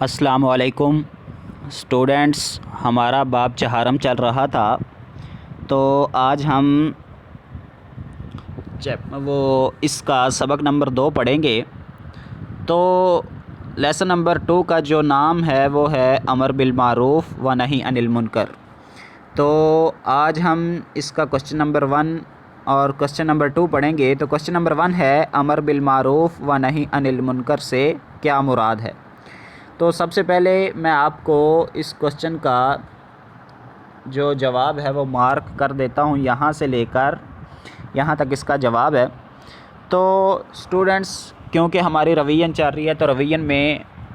السلام علیکم اسٹوڈنٹس، ہمارا باب چہارم چل رہا تھا، تو آج ہم اس کا سبق نمبر 2 پڑھیں گے۔ تو لیسن نمبر 2 کا جو نام ہے وہ ہے امر بالمعروف و نہی عن المنکر۔ تو آج ہم اس کا کوشچن نمبر 1 اور کوشچن نمبر 2 پڑھیں گے۔ تو کوشچن نمبر 1 ہے امر بالمعروف و نہی عن المنکر سے کیا مراد ہے؟ تو سب سے پہلے میں آپ کو اس کوشچن کا جو جواب ہے وہ مارک کر دیتا ہوں، یہاں سے لے کر یہاں تک اس کا جواب ہے۔ تو اسٹوڈنٹس، کیونکہ ہماری ریویژن چل رہی ہے تو ریویژن میں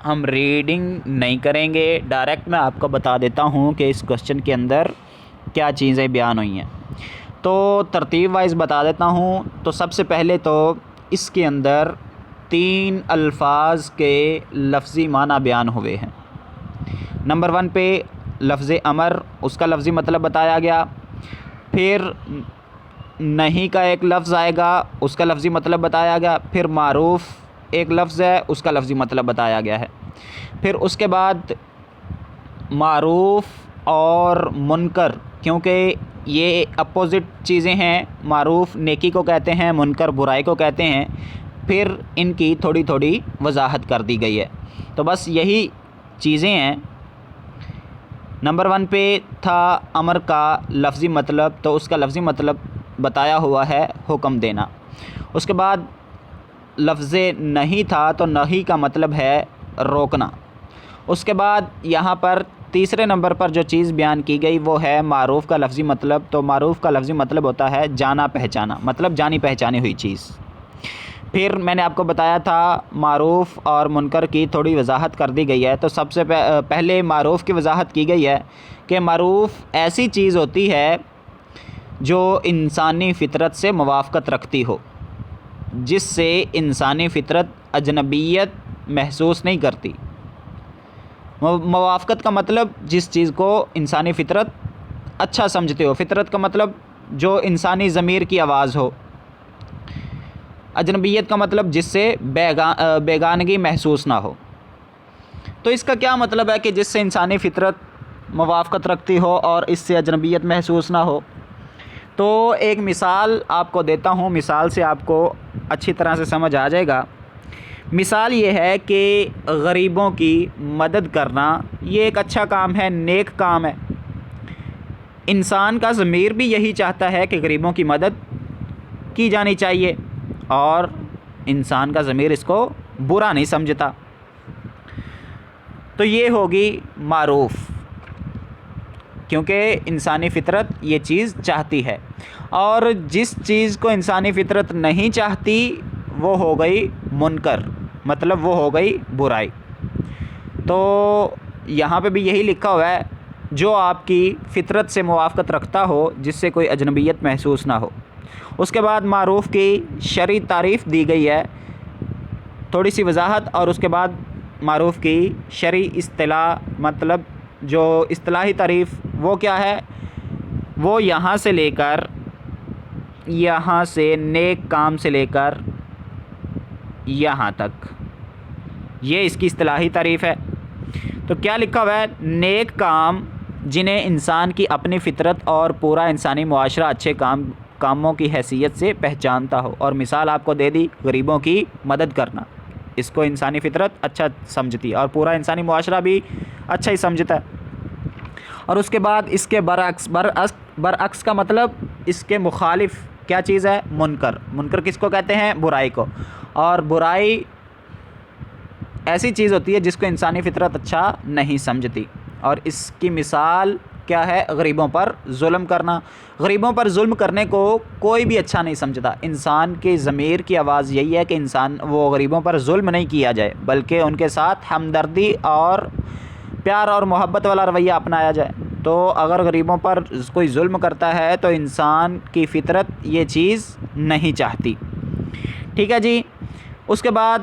ہم ریڈنگ نہیں کریں گے، ڈائریکٹ میں آپ کو بتا دیتا ہوں کہ اس کوشچن کے اندر کیا چیزیں بیان ہوئی ہیں۔ تو ترتیب وائز بتا دیتا ہوں۔ تو سب سے پہلے تو اس کے اندر 3 الفاظ کے لفظی معنی بیان ہوئے ہیں۔ نمبر 1 پہ لفظ امر، اس کا لفظی مطلب بتایا گیا۔ پھر نہیں کا ایک لفظ آئے گا، اس کا لفظی مطلب بتایا گیا۔ پھر معروف ایک لفظ ہے، اس کا لفظی مطلب بتایا گیا ہے۔ پھر اس کے بعد معروف اور منکر، کیونکہ یہ اپوزٹ چیزیں ہیں، معروف نیکی کو کہتے ہیں، منکر برائی کو کہتے ہیں، پھر ان کی تھوڑی تھوڑی وضاحت کر دی گئی ہے۔ تو بس یہی چیزیں ہیں۔ نمبر 1 پہ تھا امر کا لفظی مطلب، تو اس کا لفظی مطلب بتایا ہوا ہے حکم دینا۔ اس کے بعد لفظ نہیں تھا، تو نہیں کا مطلب ہے روکنا۔ اس کے بعد یہاں پر تیسرے نمبر پر جو چیز بیان کی گئی وہ ہے معروف کا لفظی مطلب۔ تو معروف کا لفظی مطلب ہوتا ہے جانا پہچانا، مطلب جانی پہچانی ہوئی چیز۔ پھر میں نے آپ کو بتایا تھا معروف اور منکر کی تھوڑی وضاحت کر دی گئی ہے۔ تو سب سے پہلے معروف کی وضاحت کی گئی ہے کہ معروف ایسی چیز ہوتی ہے جو انسانی فطرت سے موافقت رکھتی ہو، جس سے انسانی فطرت اجنبیت محسوس نہیں کرتی۔ موافقت کا مطلب جس چیز کو انسانی فطرت اچھا سمجھتے ہو، فطرت کا مطلب جو انسانی ضمیر کی آواز ہو، اجنبیت کا مطلب جس سے بیگانگی محسوس نہ ہو۔ تو اس کا کیا مطلب ہے کہ جس سے انسانی فطرت موافقت رکھتی ہو اور اس سے اجنبیت محسوس نہ ہو؟ تو ایک مثال آپ کو دیتا ہوں، مثال سے آپ کو اچھی طرح سے سمجھ آ جائے گا۔ مثال یہ ہے کہ غریبوں کی مدد کرنا یہ ایک اچھا کام ہے، نیک کام ہے۔ انسان کا ضمیر بھی یہی چاہتا ہے کہ غریبوں کی مدد کی جانی چاہیے، اور انسان کا ضمیر اس کو برا نہیں سمجھتا۔ تو یہ ہوگی معروف، کیونکہ انسانی فطرت یہ چیز چاہتی ہے۔ اور جس چیز کو انسانی فطرت نہیں چاہتی وہ ہو گئی منکر، مطلب وہ ہو گئی برائی۔ تو یہاں پہ بھی یہی لکھا ہوا ہے، جو آپ کی فطرت سے موافقت رکھتا ہو، جس سے کوئی اجنبیت محسوس نہ ہو۔ اس کے بعد معروف کی شرعی تعریف دی گئی ہے، تھوڑی سی وضاحت، اور اس کے بعد معروف کی شرعی اصطلاح، مطلب جو اصطلاحی تعریف وہ کیا ہے، وہ یہاں سے لے کر یہاں سے نیک کام سے لے کر یہاں تک، یہ اس کی اصطلاحی تعریف ہے۔ تو کیا لکھا ہوا ہے؟ نیک کام جنہیں انسان کی اپنی فطرت اور پورا انسانی معاشرہ اچھے کاموں کی حیثیت سے پہچانتا ہو۔ اور مثال آپ کو دے دی، غریبوں کی مدد کرنا، اس کو انسانی فطرت اچھا سمجھتی ہے اور پورا انسانی معاشرہ بھی اچھا ہی سمجھتا ہے۔ اور اس کے بعد اس کے برعکس کا مطلب اس کے مخالف کیا چیز ہے؟ منکر۔ منکر کس کو کہتے ہیں؟ برائی کو۔ اور برائی ایسی چیز ہوتی ہے جس کو انسانی فطرت اچھا نہیں سمجھتی، اور اس کی مثال کیا ہے؟ غریبوں پر ظلم کرنا۔ غریبوں پر ظلم کرنے کو کوئی بھی اچھا نہیں سمجھتا۔ انسان کے ضمیر کی آواز یہی ہے کہ وہ غریبوں پر ظلم نہیں کیا جائے، بلکہ ان کے ساتھ ہمدردی اور پیار اور محبت والا رویہ اپنایا جائے۔ تو اگر غریبوں پر کوئی ظلم کرتا ہے تو انسان کی فطرت یہ چیز نہیں چاہتی۔ ٹھیک ہے جی۔ اس کے بعد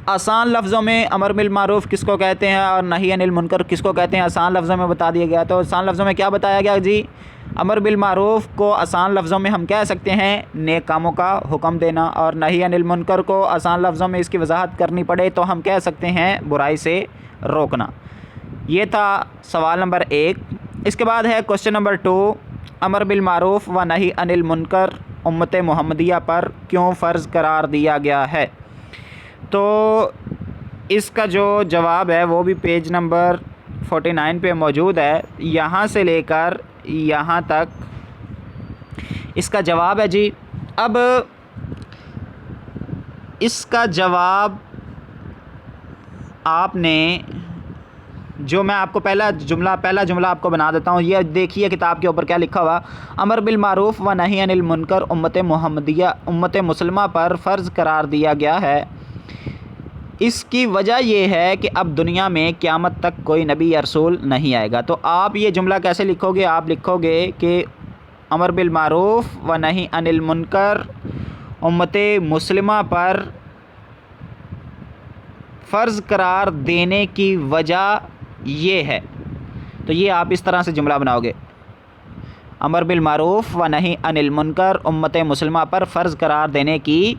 آسان لفظوں میں امر بالمعروف کس کو کہتے ہیں اور نہی عن المنکر کس کو کہتے ہیں، آسان لفظوں میں بتا دیا گیا۔ تو آسان لفظوں میں کیا بتایا گیا جی؟ امر بالمعروف کو آسان لفظوں میں ہم کہہ سکتے ہیں نیک کاموں کا حکم دینا، اور نہی عن المنکر کو آسان لفظوں میں اس کی وضاحت کرنی پڑے تو ہم کہہ سکتے ہیں برائی سے روکنا۔ یہ تھا سوال نمبر 1۔ اس کے بعد ہے کوشچن نمبر 2، امر بالمعروف و نہی عن المنکر امت محمدیہ پر کیوں فرض قرار دیا گیا ہے؟ تو اس کا جو جواب ہے وہ بھی پیج نمبر 49 پہ موجود ہے، یہاں سے لے کر یہاں تک اس کا جواب ہے جی۔ اب اس کا جواب آپ نے، جو میں آپ کو پہلا جملہ آپ کو بنا دیتا ہوں، یہ دیکھیے کتاب کے اوپر کیا لکھا ہوا، امر بالمعروف و نہی عن المنکر امت محمدیہ امت مسلمہ پر فرض قرار دیا گیا ہے۔ اس کی وجہ یہ ہے کہ اب دنیا میں قیامت تک کوئی نبی یا رسول نہیں آئے گا۔ تو آپ یہ جملہ کیسے لکھو گے؟ آپ لکھو گے کہ امر بالمعروف و نہی عن المنکر امت مسلمہ پر فرض قرار دینے کی وجہ یہ ہے۔ تو یہ آپ اس طرح سے جملہ بناؤ گے، امر بالمعروف و نہی عن المنکر امت مسلمہ پر فرض قرار دینے کی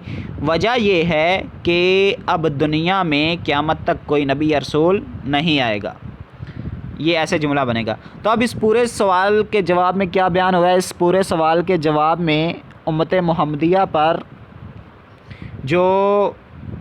وجہ یہ ہے کہ اب دنیا میں قیامت تک کوئی نبی یا رسول نہیں آئے گا۔ یہ ایسے جملہ بنے گا۔ تو اب اس پورے سوال کے جواب میں کیا بیان ہوا ہے؟ اس پورے سوال کے جواب میں امت محمدیہ پر جو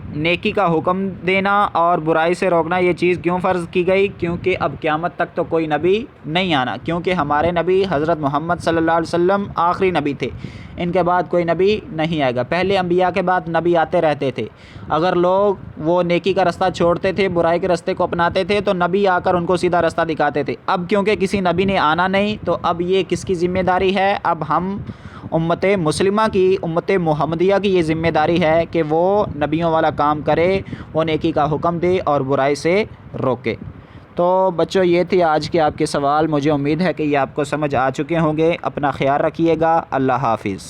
نیکی کا حکم دینا اور برائی سے روکنا، یہ چیز کیوں فرض کی گئی؟ کیونکہ اب قیامت تک تو کوئی نبی نہیں آنا، کیونکہ ہمارے نبی حضرت محمد صلی اللہ علیہ وسلم آخری نبی تھے، ان کے بعد کوئی نبی نہیں آئے گا۔ پہلے انبیاء کے بعد نبی آتے رہتے تھے، اگر لوگ وہ نیکی کا رستہ چھوڑتے تھے، برائی کے رستے کو اپناتے تھے تو نبی آ کر ان کو سیدھا رستہ دکھاتے تھے۔ اب کیونکہ کسی نبی نے آنا نہیں تو اب یہ کس کی ذمہ داری ہے؟ اب ہم امت مسلمہ کی، امت محمدیہ کی یہ ذمہ داری ہے کہ وہ نبیوں والا کام کرے، وہ نیکی کا حکم دے اور برائی سے روکے۔ تو بچوں یہ تھی آج کے آپ کے سوال، مجھے امید ہے کہ یہ آپ کو سمجھ آ چکے ہوں گے۔ اپنا خیال رکھیے گا، اللہ حافظ۔